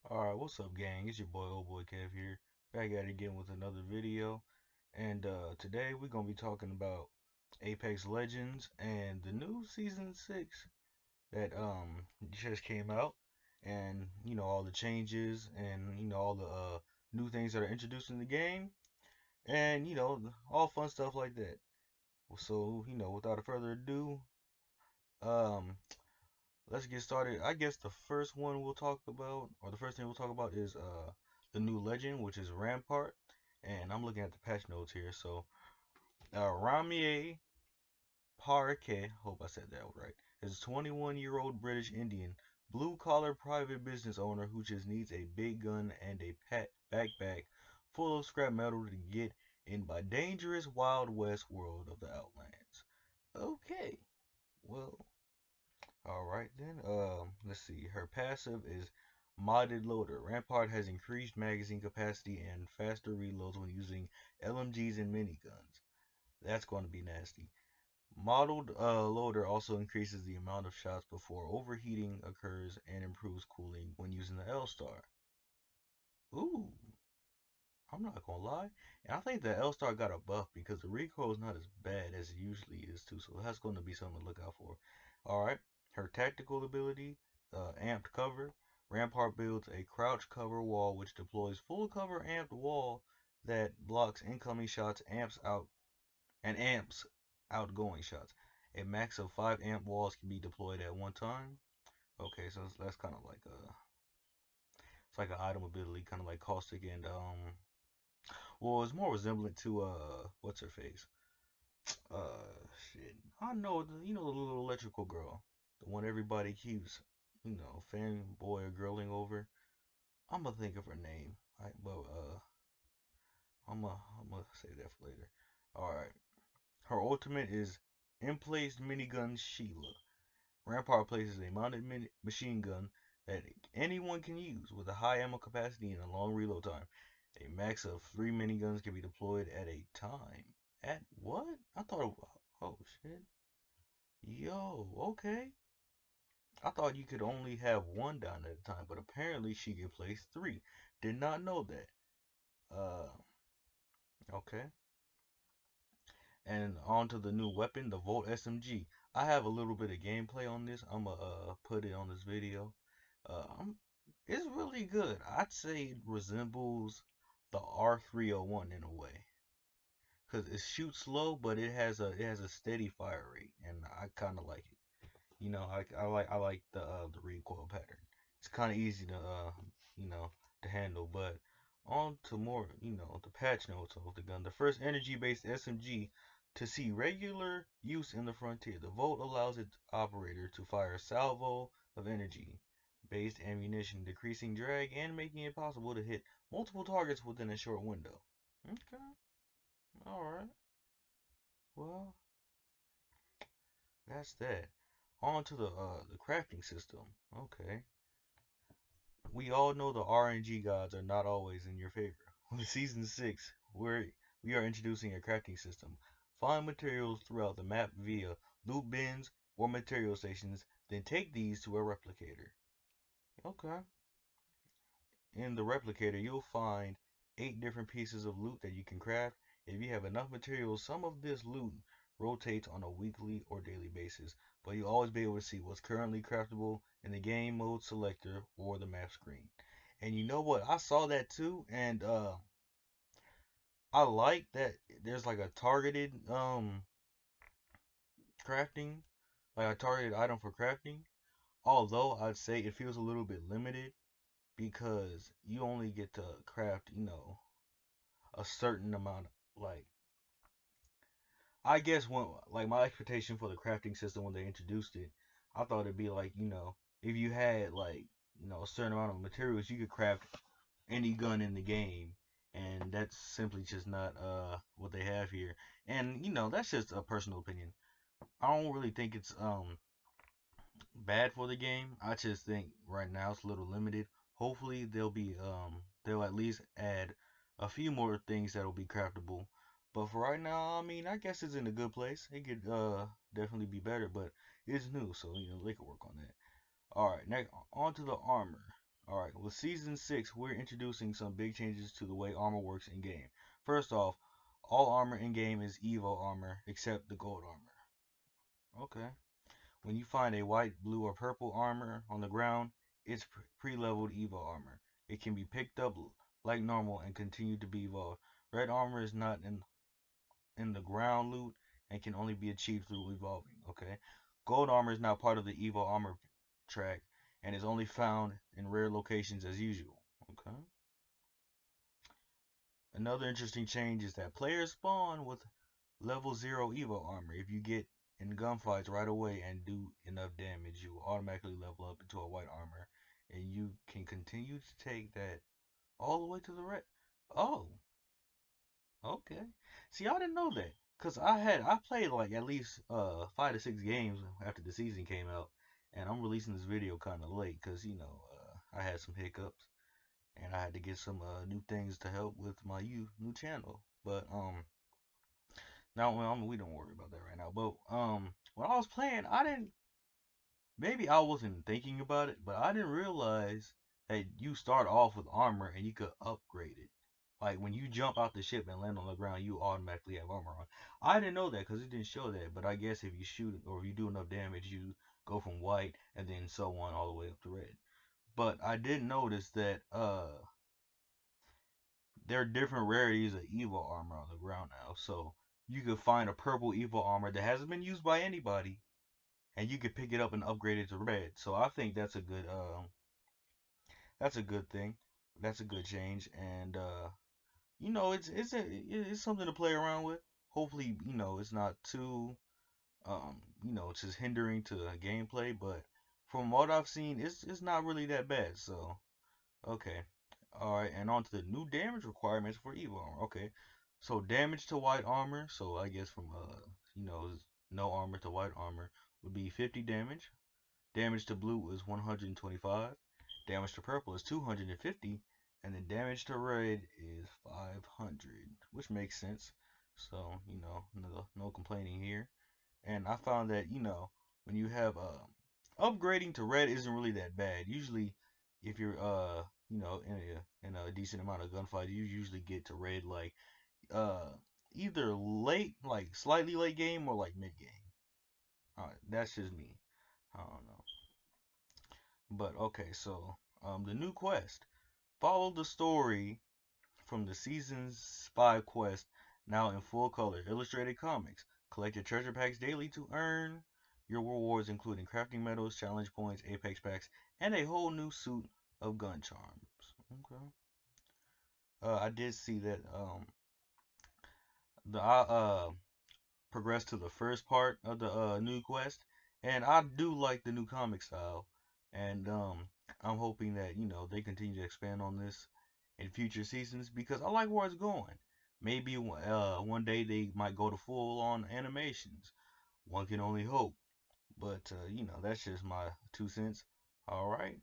Alright, what's up, gang? It's your boy, old boy Kev here, back at it again with another video. And today we're gonna be talking about Apex Legends and the new season 6 that just came out, and all the changes and all the new things that are introduced in the game, and all fun stuff like that. So without further ado, um, let's get started. I guess the first one we'll talk about, or the first thing we'll talk about, is the new legend, which is Rampart. And I'm looking at the patch notes here. So Ramier Parquet, hope I said that right, is a 21-year-old British Indian blue-collar private business owner who just needs a big gun and a pet backpack full of scrap metal to get in by dangerous Wild West world of the Outlands. Okay, well, all right then. Let's see. Her passive is modded loader. Rampart has increased magazine capacity and faster reloads when using LMGs and miniguns. That's going to be nasty. Modeled loader also increases the amount of shots before overheating occurs and improves cooling when using the L Star. Ooh, I'm not gonna lie. And I think the L Star got a buff because the recoil is not as bad as it usually is too. So that's going to be something to look out for. All right. Her tactical ability, amped cover. Rampart builds a crouch cover wall which deploys full cover amped wall that blocks incoming shots, amps outgoing shots. A max of 5 amp walls can be deployed at one time. Okay, so that's kind of like it's like an item ability, kind of like caustic and well, it's more resemblant to what's her face? Shit. I know the little electrical girl, the one everybody keeps, fanboy or girling over. I'm gonna think of her name. But I'm gonna save that for later. All right. Her ultimate is emplaced minigun Sheila. Rampart places a mounted machine gun that anyone can use with a high ammo capacity and a long reload time. A max of 3 miniguns can be deployed at a time. At what? I thought oh shit. Yo, okay. I thought you could only have one down at a time, but apparently she can place three. Did not know that. Uh, okay. And on to the new weapon, the Volt SMG. I have a little bit of gameplay on this. I'm gonna put it on this video. It's really good. I'd say it resembles the R301 in a way, cause it shoots slow, but it has a steady fire rate, and I kind of like it. I like the recoil pattern. It's kind of easy to you know to handle. But on to more, the patch notes of the gun. The first energy-based SMG to see regular use in the frontier. The Volt allows its operator to fire a salvo of energy-based ammunition, decreasing drag and making it possible to hit multiple targets within a short window. Okay, all right. Well, that's that. On to the crafting system. Okay. We all know the RNG gods are not always in your favor. With season 6, we are introducing a crafting system. Find materials throughout the map via loot bins or material stations, then take these to a replicator. Okay. In the replicator, you'll find 8 different pieces of loot that you can craft. If you have enough materials, some of this loot rotates on a weekly or daily basis, but you'll always be able to see what's currently craftable in the game mode selector or the map screen. And you know what? I saw that too, and I like that there's like a targeted crafting, like a targeted item for crafting. Although I'd say it feels a little bit limited because you only get to craft, a certain amount. Like, I guess when, like, my expectation for the crafting system when they introduced it, I thought it'd be like, if you had like, a certain amount of materials, you could craft any gun in the game, and that's simply just not what they have here. And that's just a personal opinion. I don't really think it's bad for the game. I just think right now it's a little limited. Hopefully they'll at least add a few more things that'll be craftable. But for right now, I mean, I guess it's in a good place. It could definitely be better, but it's new, so they could work on that. All right, next on to the armor. Alright, with Season 6, we're introducing some big changes to the way armor works in game. First off, all armor in game is Evo armor except the gold armor. Okay. When you find a white, blue, or purple armor on the ground, it's pre-leveled Evo armor. It can be picked up like normal and continue to be evolved. Red armor is not in the ground loot and can only be achieved through evolving. Okay. Gold armor is not part of the Evo armor track and is only found in rare locations as usual. Okay. Another interesting change is that players spawn with level 0 Evo armor. If you get in gunfights right away and do enough damage, you will automatically level up into a white armor, and you can continue to take that all the way to the red. Oh, okay. See, I didn't know that, cause I played like at least 5 to 6 games after the season came out, and I'm releasing this video kind of late, cause I had some hiccups and I had to get some new things to help with my new channel. But now, well, we don't worry about that right now. But when I was playing, I didn't. Maybe I wasn't thinking about it, but I didn't realize that you start off with armor and you could upgrade it. Like when you jump out the ship and land on the ground, you automatically have armor on. I didn't know that because it didn't show that. But I guess if you shoot or if you do enough damage, you go from white and then so on all the way up to red. But I did notice that there are different rarities of Evo armor on the ground now. So you could find a purple Evo armor that hasn't been used by anybody, and you could pick it up and upgrade it to red. So I think that's a good thing. That's a good change, and it's something to play around with. Hopefully, it's not too it's just hindering to gameplay. But from what I've seen, it's not really that bad. So okay. Alright, and on to the new damage requirements for Evo armor. Okay. So damage to white armor, so I guess from no armor to white armor would be 50 damage. Damage to blue is 125. Damage to purple is 250. And then damage to red is 500, which makes sense. So, no complaining here. And I found that, when you have upgrading to red isn't really that bad. Usually if you're in a decent amount of gunfights, you usually get to red like uh either late, like slightly late game or like mid game. That's just me. I don't know. But okay, so the new quest. Follow the story from the season's 5 quest now in full color illustrated comics. Collect your treasure packs daily to earn your rewards, including crafting medals, challenge points, apex packs, and a whole new suit of gun charms. Okay. I did see that the progressed to the first part of the new quest, and I do like the new comic style, and I'm hoping that they continue to expand on this in future seasons because I like where it's going. Maybe one day they might go to full on animations. One can only hope, but that's just my 2 cents. All right,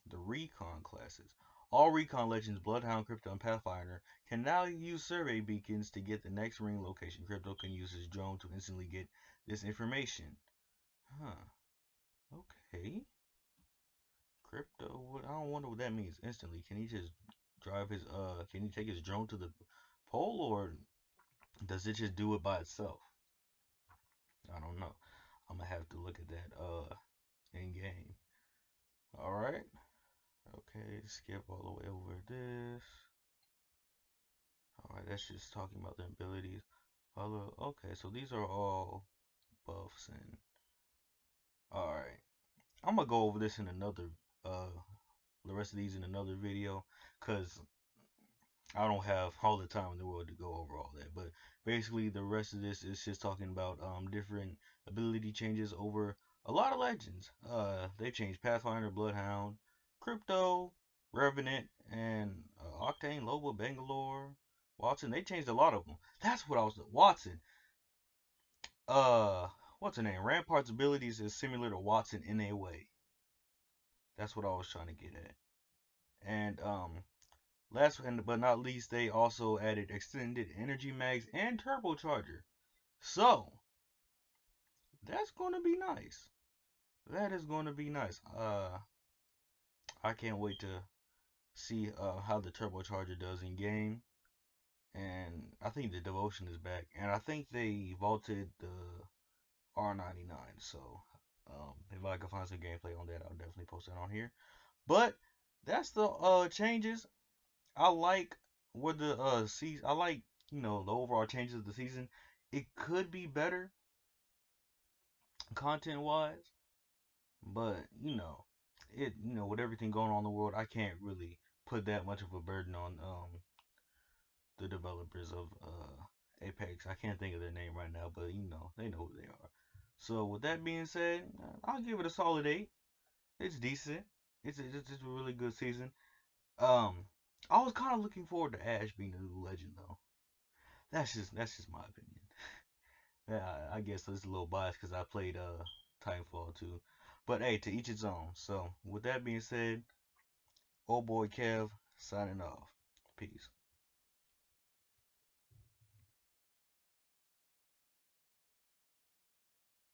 the recon classes. All recon legends, Bloodhound, Crypto, and Pathfinder can now use survey beacons to get the next ring location. Crypto can use his drone to instantly get this information. Huh. Okay. Crypto, I don't wonder what that means instantly. Can he just can he take his drone to the pole, or does it just do it by itself? I don't know. I'm gonna have to look at that in game. Alright. Okay, skip all the way over this. Alright, that's just talking about the abilities. Okay, so these are all buffs and alright. I'm gonna go over this in another the rest of these in another video because I don't have all the time in the world to go over all that. But basically the rest of this is just talking about different ability changes over a lot of legends. They've changed Pathfinder, Bloodhound, Crypto, Revenant, and Octane, Lobo, Bangalore, Watson. They changed a lot of them. That's what I was Watson. Uh what's her name? Rampart's abilities is similar to Watson in a way. That's what I was trying to get at. And last but not least, they also added extended energy mags and turbocharger. So that's gonna be nice. That is gonna be nice. I can't wait to see how the turbocharger does in game. And I think the devotion is back, and I think they vaulted the R99. So if I can find some gameplay on that, I'll definitely post that on here. But that's the changes. I like what the season. I like the overall changes of the season. It could be better content wise, but with everything going on in the world, I can't really put that much of a burden on the developers of Apex. I can't think of their name right now, but they know who they are. So with that being said, I'll give it a solid 8. It's decent. It's a really good season. Um, I was kind of looking forward to Ash being the new legend though. That's just my opinion. Yeah, I guess it's a little biased because I played Titanfall too. But hey, to each its own. So with that being said, old boy Kev signing off. Peace.